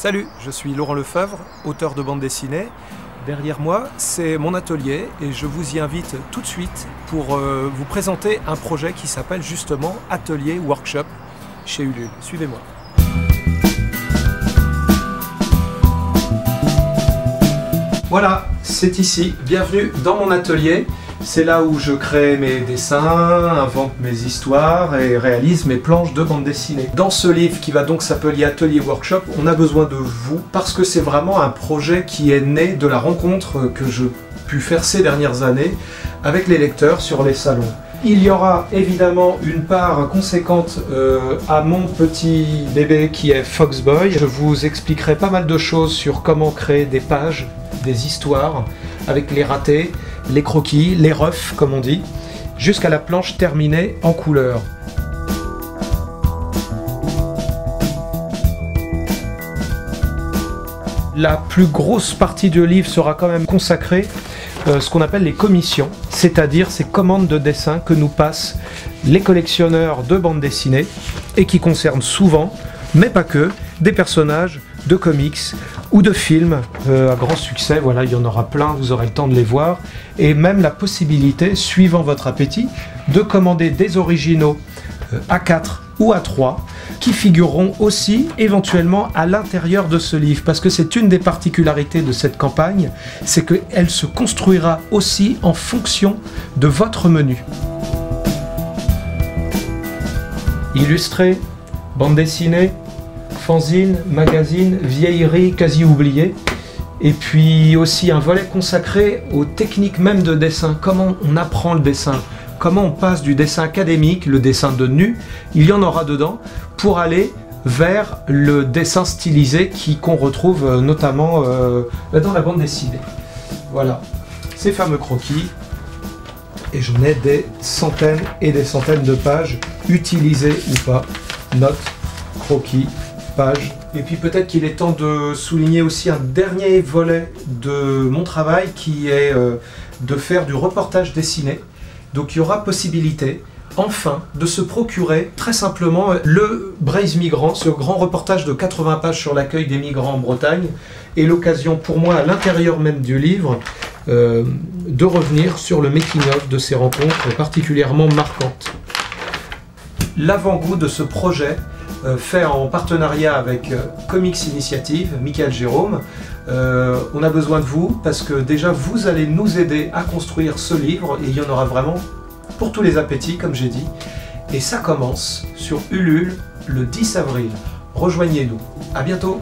Salut, je suis Laurent Lefebvre, auteur de bande dessinée. Derrière moi, c'est mon atelier et je vous y invite tout de suite pour vous présenter un projet qui s'appelle justement Atelier Workshop chez Ulule. Suivez-moi. Voilà, c'est ici. Bienvenue dans mon atelier. C'est là où je crée mes dessins, invente mes histoires et réalise mes planches de bande dessinée. Dans ce livre qui va donc s'appeler Atelier Workshop, on a besoin de vous parce que c'est vraiment un projet qui est né de la rencontre que j'ai pu faire ces dernières années avec les lecteurs sur les salons. Il y aura évidemment une part conséquente à mon petit bébé qui est Foxboy. Je vous expliquerai pas mal de choses sur comment créer des pages, des histoires, avec les ratés, les croquis, les roughs comme on dit, jusqu'à la planche terminée en couleur. La plus grosse partie du livre sera quand même consacrée ce qu'on appelle les commissions, c'est-à-dire ces commandes de dessin que nous passent les collectionneurs de bandes dessinées et qui concernent souvent, mais pas que, des personnages de comics ou de films à grand succès. Voilà, il y en aura plein, vous aurez le temps de les voir, et même la possibilité, suivant votre appétit, de commander des originaux A4 ou A3 qui figureront aussi éventuellement à l'intérieur de ce livre, parce que c'est une des particularités de cette campagne, c'est qu'elle se construira aussi en fonction de votre menu. Illustré, bande dessinée, fanzine, magazine, vieillerie quasi oubliée, et puis aussi un volet consacré aux techniques même de dessin, comment on apprend le dessin, comment on passe du dessin académique, le dessin de nu, il y en aura dedans, pour aller vers le dessin stylisé qu'on retrouve notamment dans la bande dessinée. Voilà, ces fameux croquis, et j'en ai des centaines et des centaines de pages, utilisées ou pas, notes, croquis, pages. Et puis peut-être qu'il est temps de souligner aussi un dernier volet de mon travail qui est de faire du reportage dessiné. Donc il y aura possibilité, enfin, de se procurer très simplement le Braise Migrant, ce grand reportage de 80 pages sur l'accueil des migrants en Bretagne, et l'occasion pour moi, à l'intérieur même du livre, de revenir sur le making-of de ces rencontres particulièrement marquantes. L'avant-goût de ce projet, fait en partenariat avec Comics Initiative, Michael Jérôme. On a besoin de vous parce que déjà vous allez nous aider à construire ce livre et il y en aura vraiment pour tous les appétits comme j'ai dit. Et ça commence sur Ulule le 10 avril. Rejoignez-nous. À bientôt.